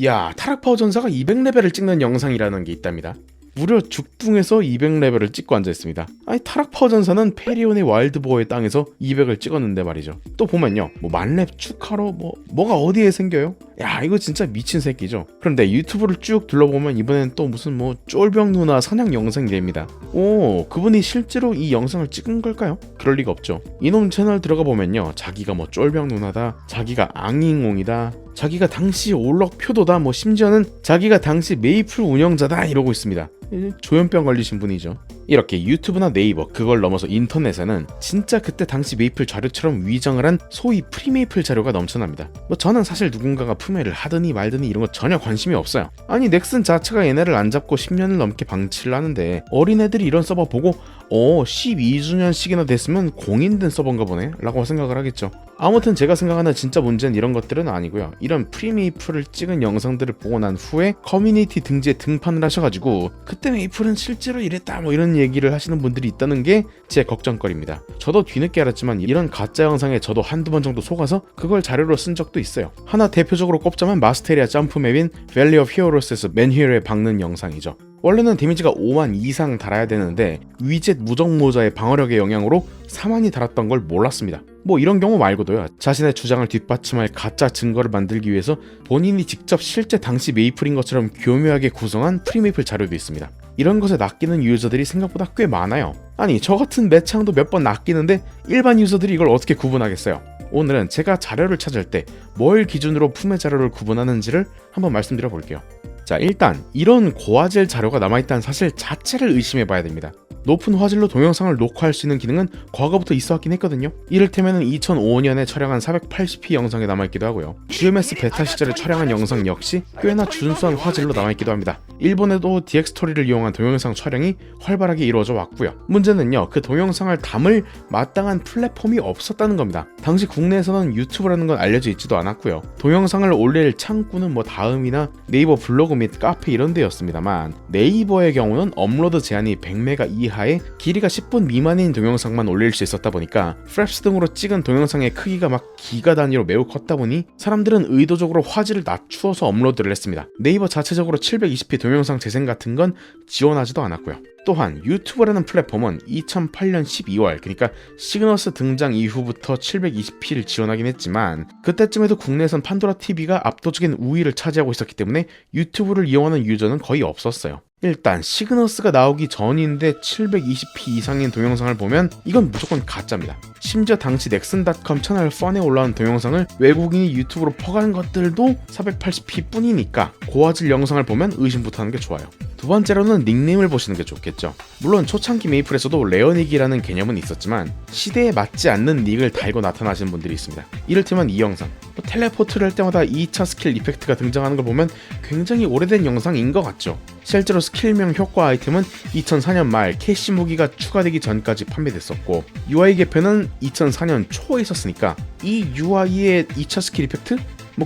야, 타락파워 전사가 200레벨을 찍는 영상이라는 게 있답니다. 무려 죽둥에서 200레벨을 찍고 앉아있습니다. 아니, 타락파워 전사는 페리온의 와일드보어의 땅에서 200을 찍었는데 말이죠. 또 보면요, 뭐 만렙 축하로 뭐가 어디에 생겨요? 야, 이거 진짜 미친 새끼죠. 그런데 유튜브를 쭉 둘러보면 이번엔 또 무슨 쫄병 누나 사냥 영상이 됩니다. 오, 그분이 실제로 이 영상을 찍은 걸까요? 그럴 리가 없죠. 이놈 채널 들어가 보면요, 자기가 쫄병 누나다, 자기가 앙잉옹이다, 자기가 당시 올럭 표도다, 심지어는 자기가 당시 메이플 운영자다 이러고 있습니다. 조현병 걸리신 분이죠. 이렇게 유튜브나 네이버, 그걸 넘어서 인터넷에는 진짜 그때 당시 메이플 자료처럼 위장을 한 소위 프리메이플 자료가 넘쳐납니다. 저는 사실 누군가가 품해를 하더니 말더니 이런 거 전혀 관심이 없어요. 아니, 넥슨 자체가 얘네를 안 잡고 10년을 넘게 방치를 하는데 어린애들이 이런 서버 보고 12주년씩이나 됐으면 공인된 서버인가 보네 라고 생각을 하겠죠. 아무튼 제가 생각하는 진짜 문제는 이런 것들은 아니고요. 이런 프리메이플을 찍은 영상들을 보고 난 후에 커뮤니티 등지에 등판을 하셔가지고 그때 메이플은 실제로 이랬다 이런 얘기를 하시는 분들이 있다는 게 제 걱정거리입니다. 저도 뒤늦게 알았지만 이런 가짜 영상에 저도 한두 번 정도 속아서 그걸 자료로 쓴 적도 있어요. 하나 대표적으로 꼽자면 마스테리아 점프맵인 밸리 오브 히어로스에서 맨힐에 박는 영상이죠. 원래는 데미지가 5만 이상 달아야 되는데 위젯 무적모자의 방어력의 영향으로 4만이 달았던 걸 몰랐습니다. 이런 경우 말고도요, 자신의 주장을 뒷받침할 가짜 증거를 만들기 위해서 본인이 직접 실제 당시 메이플인 것처럼 교묘하게 구성한 프리메이플 자료도 있습니다. 이런 것에 낚이는 유저들이 생각보다 꽤 많아요. 아니, 저 같은 매창도 몇 번 낚이는데 일반 유저들이 이걸 어떻게 구분하겠어요? 오늘은 제가 자료를 찾을 때 뭘 기준으로 품의 자료를 구분하는지를 한번 말씀드려 볼게요. 자, 일단 이런 고화질 자료가 남아있다는 사실 자체를 의심해봐야 됩니다. 높은 화질로 동영상을 녹화할 수 있는 기능은 과거부터 있어왔긴 했거든요. 이를테면 2005년에 촬영한 480p 영상에 남아있기도 하고요. GMS 베타 시절에 촬영한 영상 역시 꽤나 준수한 화질로 남아있기도 합니다. 일본에도 DxStory를 이용한 동영상 촬영이 활발하게 이루어져 왔고요. 문제는요, 그 동영상을 담을 마땅한 플랫폼이 없었다는 겁니다. 당시 국내에서는 유튜브라는 건 알려져 있지도 않았고요. 동영상을 올릴 창구는 다음이나 네이버 블로그 및 카페 이런 데였습니다만, 네이버의 경우는 업로드 제한이 100메가 이하의 길이가 10분 미만인 동영상만 올릴 수 있었다 보니까 프랩스 등으로 찍은 동영상의 크기가 기가 단위로 매우 컸다 보니 사람들은 의도적으로 화질을 낮추어서 업로드를 했습니다. 네이버 자체적으로 720p 동영상 재생 같은 건 지원하지도 않았고요. 또한 유튜브라는 플랫폼은 2008년 12월, 그러니까 시그너스 등장 이후부터 720p를 지원하긴 했지만 그때쯤에도 국내에선 판도라TV가 압도적인 우위를 차지하고 있었기 때문에 유튜브를 이용하는 유저는 거의 없었어요. 일단 시그너스가 나오기 전인데 720p 이상인 동영상을 보면 이건 무조건 가짜입니다. 심지어 당시 넥슨닷컴 채널 펀에 올라온 동영상을 외국인이 유튜브로 퍼가는 것들도 480p 뿐이니까 고화질 영상을 보면 의심부터 하는 게 좋아요. 두 번째로는 닉네임을 보시는 게 좋겠죠. 물론 초창기 메이플에서도 레어닉이라는 개념은 있었지만 시대에 맞지 않는 닉을 달고 나타나시는 분들이 있습니다. 이를테면 이 영상, 텔레포트를 할 때마다 2차 스킬 이펙트가 등장하는 걸 보면 굉장히 오래된 영상인 것 같죠. 실제로 스킬명 효과 아이템은 2004년 말 캐시 무기가 추가되기 전까지 판매됐었고 UI 개편은 2004년 초에 있었으니까 이 UI의 2차 스킬 이펙트?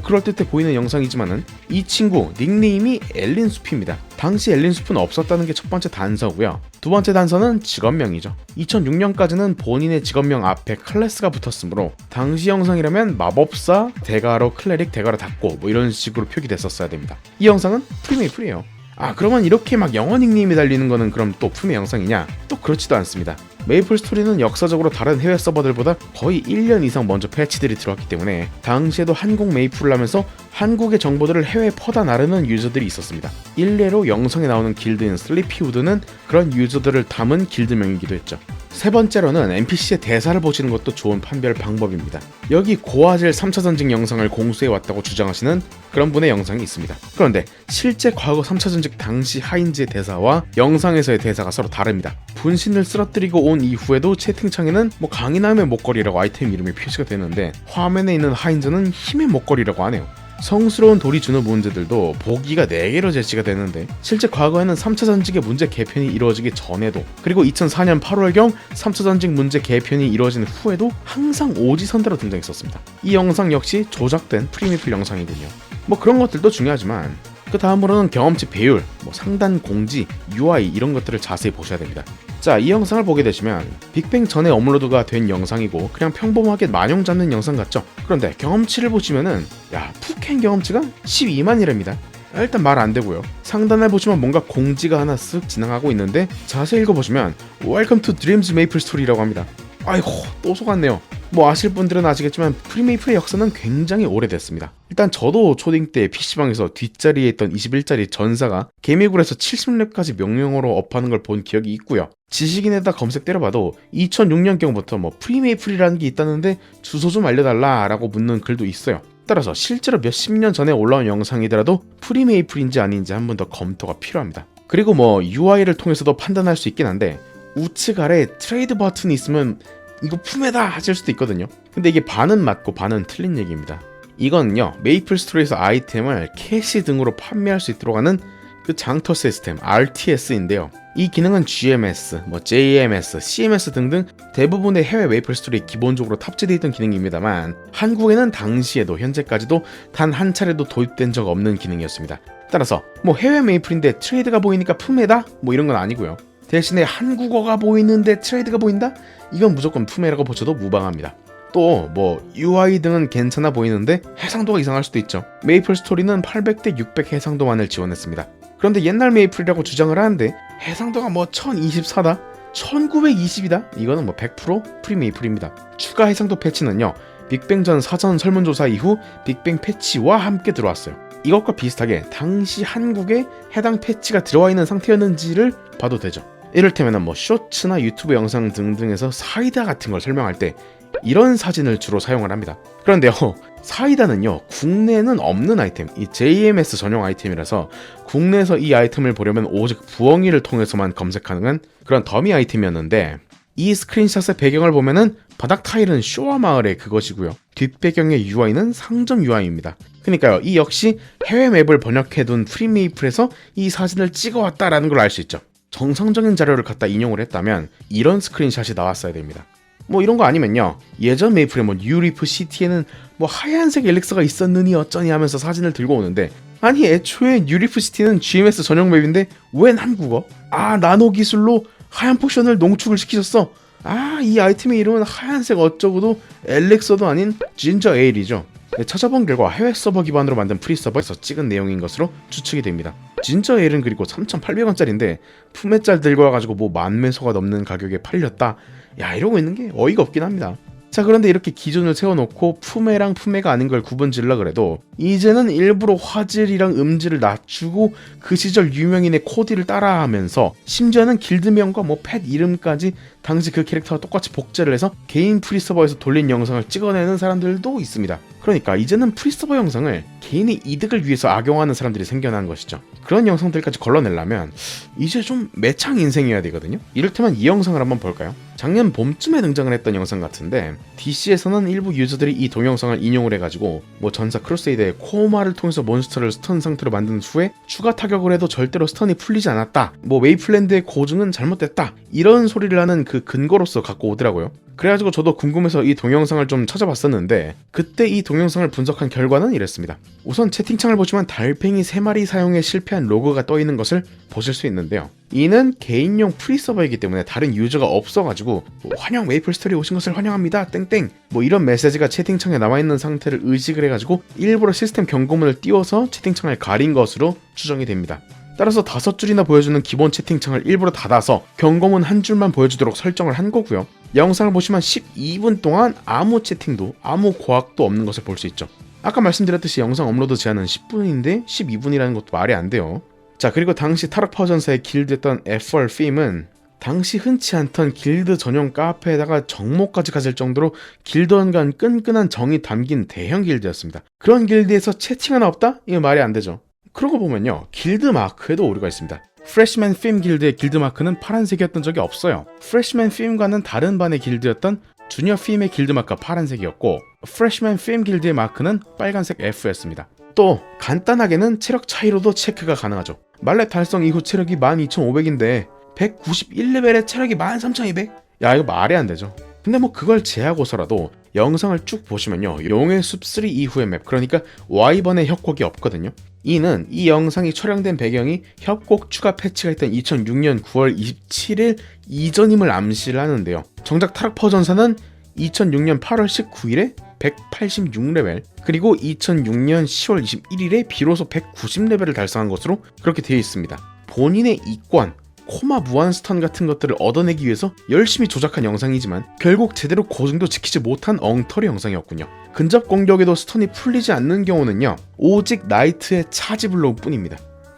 그럴듯해 보이는 영상이지만은 이 친구 닉네임이 엘린숲입니다. 당시 엘린숲은 없었다는 게 첫 번째 단서고요. 두 번째 단서는 직업명이죠. 2006년까지는 본인의 직업명 앞에 클래스가 붙었으므로 당시 영상이라면 마법사, 대가로, 클레릭, 대가로 닫고 이런 식으로 표기됐었어야 됩니다. 이 영상은 프리메이플이에요. 그러면 이렇게 영어 닉네임이 달리는 거는 그럼 또 품의 영상이냐? 또 그렇지도 않습니다. 메이플 스토리는 역사적으로 다른 해외 서버들보다 거의 1년 이상 먼저 패치들이 들어왔기 때문에 당시에도 한국 메이플을 하면서 한국의 정보들을 해외에 퍼다 나르는 유저들이 있었습니다. 일례로 영상에 나오는 길드인 슬리피우드는 그런 유저들을 담은 길드명이기도 했죠. 세 번째로는 NPC의 대사를 보시는 것도 좋은 판별 방법입니다. 여기 고화질 3차 전직 영상을 공수해왔다고 주장하시는 그런 분의 영상이 있습니다. 그런데 실제 과거 3차 전직 당시 하인즈의 대사와 영상에서의 대사가 서로 다릅니다. 분신을 쓰러뜨리고 온 이후에도 채팅창에는 강인함의 목걸이라고 아이템 이름이 표시가 되는데 화면에 있는 하인즈는 힘의 목걸이라고 하네요. 성스러운 돌이 주는 문제들도 보기가 4개로 제시가 되는데 실제 과거에는 3차 전직의 문제 개편이 이루어지기 전에도 그리고 2004년 8월경 3차 전직 문제 개편이 이루어진 후에도 항상 오지선대로 등장했었습니다. 이 영상 역시 조작된 프리메이플 영상이군요. 그런 것들도 중요하지만 그 다음으로는 경험치 배율, 상단 공지, UI 이런 것들을 자세히 보셔야 됩니다. 자, 이 영상을 보게 되시면 빅뱅 전에 업로드가 된 영상이고 그냥 평범하게 마냥 잡는 영상 같죠? 그런데 경험치를 보시면은 푹행 경험치가 12만이랍니다. 일단 말 안 되고요. 상단에 보시면 뭔가 공지가 하나 쓱 지나가고 있는데 자세히 읽어보시면 Welcome to Dreams Maple Story라고 합니다. 아이고, 또 속았네요. 뭐 아실 분들은 아시겠지만 프리메이플의 역사는 굉장히 오래됐습니다. 일단 저도 초딩 때 PC방에서 뒷자리에 있던 21짜리 전사가 개미굴에서 70렙까지 명령어로 업하는 걸 본 기억이 있고요. 지식인에다 검색 때려봐도 2006년경부터 뭐 프리메이플이라는 게 있다는데 주소 좀 알려달라 라고 묻는 글도 있어요. 따라서 실제로 몇십 년 전에 올라온 영상이더라도 프리메이플인지 아닌지 한 번 더 검토가 필요합니다. 그리고 뭐 UI를 통해서도 판단할 수 있긴 한데 우측 아래 트레이드 버튼이 있으면 이거 품에다 하실 수도 있거든요. 근데 이게 반은 맞고 반은 틀린 얘기입니다. 이거는요, 메이플 스토리에서 아이템을 캐시 등으로 판매할 수 있도록 하는 그 장터 시스템 RTS인데요. 이 기능은 GMS, JMS, CMS 등등 대부분의 해외 메이플 스토리에 기본적으로 탑재되어 있던 기능입니다만 한국에는 당시에도 현재까지도 단 한 차례도 도입된 적 없는 기능이었습니다. 따라서 해외 메이플인데 트레이드가 보이니까 품에다? 이런 건 아니고요. 대신에 한국어가 보이는데 트레이드가 보인다? 이건 무조건 품에라고 보셔도 무방합니다. 또 UI 등은 괜찮아 보이는데 해상도가 이상할 수도 있죠. 메이플 스토리는 800대 600 해상도만을 지원했습니다. 그런데 옛날 메이플이라고 주장을 하는데 해상도가 1024다? 1920이다? 이거는 100% 프리메이플입니다. 추가 해상도 패치는요, 빅뱅 전 사전 설문조사 이후 빅뱅 패치와 함께 들어왔어요. 이것과 비슷하게 당시 한국에 해당 패치가 들어와 있는 상태였는지를 봐도 되죠. 이를테면 쇼츠나 유튜브 영상 등등에서 사이다 같은 걸 설명할 때 이런 사진을 주로 사용을 합니다. 그런데요, 사이다는요, 국내에는 없는 아이템, 이 JMS 전용 아이템이라서 국내에서 이 아이템을 보려면 오직 부엉이를 통해서만 검색 가능한 그런 더미 아이템이었는데, 이 스크린샷의 배경을 보면은 바닥 타일은 쇼와 마을의 그것이고요, 뒷배경의 UI는 상점 UI입니다. 그러니까요, 이 역시 해외 맵을 번역해둔 프리메이플에서 이 사진을 찍어왔다라는 걸 알 수 있죠. 정상적인 자료를 갖다 인용을 했다면 이런 스크린샷이 나왔어야 됩니다. 이런 거 아니면요, 예전 메이플의 뉴리프 시티에는 하얀색 엘릭서가 있었느니 어쩌니 하면서 사진을 들고 오는데, 아니 애초에 뉴리프 시티는 GMS 전용 맵인데 웬 한국어? 나노 기술로 하얀 포션을 농축을 시키셨어. 이 아이템의 이름은 하얀색 어쩌고도 엘릭서도 아닌 진저 에일이죠. 찾아본 결과 해외 서버 기반으로 만든 프리 서버에서 찍은 내용인 것으로 추측이 됩니다. 진저 에일은 그리고 3,800원짜리인데 품에짤 들고 와가지고 10,000매소가 넘는 가격에 팔렸다. 이러고 있는 게 어이가 없긴 합니다. 자, 그런데 이렇게 기준을 세워놓고 품에랑 품에가 아닌 걸 구분질라 그래도 이제는 일부러 화질이랑 음질을 낮추고 그 시절 유명인의 코디를 따라하면서 심지어는 길드명과 펫 이름까지 당시 그 캐릭터와 똑같이 복제를 해서 개인 프리서버에서 돌린 영상을 찍어내는 사람들도 있습니다. 그러니까 이제는 프리서버 영상을 개인의 이득을 위해서 악용하는 사람들이 생겨난 것이죠. 그런 영상들까지 걸러내려면 이제 좀 매창 인생이어야 되거든요. 이를테면 이 영상을 한번 볼까요? 작년 봄쯤에 등장을 했던 영상 같은데 DC에서는 일부 유저들이 이 동영상을 인용을 해가지고 전사 크루세이드의 코어마를 통해서 몬스터를 스턴 상태로 만든 후에 추가 타격을 해도 절대로 스턴이 풀리지 않았다, 메이플랜드의 고증은 잘못됐다, 이런 소리를 하는 그 근거로서 갖고 오더라고요. 그래가지고 저도 궁금해서 이 동영상을 좀 찾아봤었는데 그때 이 동영상을 분석한 결과는 이랬습니다. 우선 채팅창을 보시면 달팽이 3마리 사용에 실패한 로고가 떠있는 것을 보실 수 있는데요, 이는 개인용 프리서버이기 때문에 다른 유저가 없어가지고 환영 메이플 스토리 오신 것을 환영합니다 땡땡 이런 메시지가 채팅창에 남아있는 상태를 의식을 해가지고 일부러 시스템 경고문을 띄워서 채팅창을 가린 것으로 추정이 됩니다. 따라서 5줄이나 보여주는 기본 채팅창을 일부러 닫아서 경고문 한 줄만 보여주도록 설정을 한 거고요. 영상을 보시면 12분 동안 아무 채팅도 아무 고학도 없는 것을 볼 수 있죠. 아까 말씀드렸듯이 영상 업로드 제한은 10분인데 12분이라는 것도 말이 안 돼요. 자, 그리고 당시 타락파워전사의 길드였던 FR 핌은 당시 흔치 않던 길드 전용 카페에다가 정모까지 가질 정도로 길드원 간 끈끈한 정이 담긴 대형 길드였습니다. 그런 길드에서 채팅 하나 없다? 이거 말이 안 되죠. 그러고 보면요, 길드 마크에도 오류가 있습니다. 프레시맨 핌 길드의 길드 마크는 파란색이었던 적이 없어요. 프레시맨 핌과는 다른 반의 길드였던 주니어 핌의 길드 마크가 파란색이었고 프레시맨 핌 길드의 마크는 빨간색 F였습니다. 또 간단하게는 체력 차이로도 체크가 가능하죠. 말렙 달성 이후 체력이 12,500인데 191레벨에 체력이 13,200? 이거 말이 안 되죠. 근데 그걸 제하고서라도 영상을 쭉 보시면요, 용의 숲 3 이후의 맵, 그러니까 와이번의 협곡이 없거든요. 이는 이 영상이 촬영된 배경이 협곡 추가 패치가 있던 2006년 9월 27일 이전임을 암시를 하는데요. 정작 타락퍼 전사는 2006년 8월 19일에 186레벨, 그리고 2006년 10월 21일에 비로소 190레벨을 달성한 것으로 그렇게 되어 있습니다. 본인의 이권, 코마 무한 스턴 같은 것들을 얻어내기 위해서 열심히 조작한 영상이지만 결국 제대로 고증도 지키지 못한 엉터리 영상이었군요. 근접 공격에도 스턴이 풀리지 않는 경우는요, 오직 나이트의 차지블로우 뿐입니다.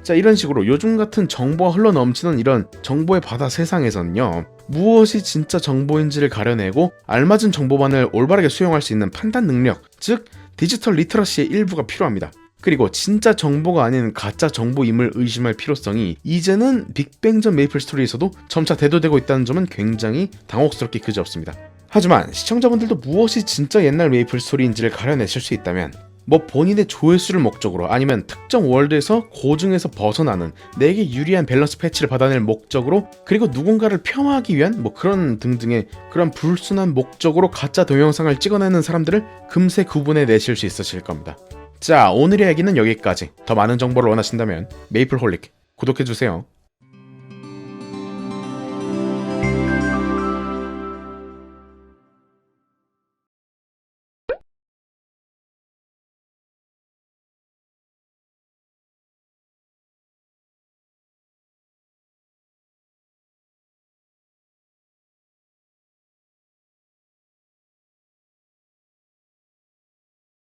자, 이런 식으로 요즘 같은 정보가 흘러넘치는 이런 정보의 바다 세상에서는요, 무엇이 진짜 정보인지를 가려내고 알맞은 정보만을 올바르게 수용할 수 있는 판단 능력, 즉 디지털 리터러시의 일부가 필요합니다. 그리고 진짜 정보가 아닌 가짜 정보임을 의심할 필요성이 이제는 빅뱅 전 메이플 스토리에서도 점차 대두되고 있다는 점은 굉장히 당혹스럽게 그지없습니다. 하지만 시청자분들도 무엇이 진짜 옛날 메이플 스토리인지를 가려내실 수 있다면, 뭐 본인의 조회수를 목적으로 아니면 특정 월드에서 고증에서 벗어나는 내게 유리한 밸런스 패치를 받아낼 목적으로, 그리고 누군가를 폄하하기 위한 뭐 그런 등등의 그런 불순한 목적으로 가짜 동영상을 찍어내는 사람들을 금세 구분해 내실 수 있으실 겁니다. 자, 오늘의 얘기는 여기까지. 더 많은 정보를 원하신다면 메이플홀릭 구독해주세요.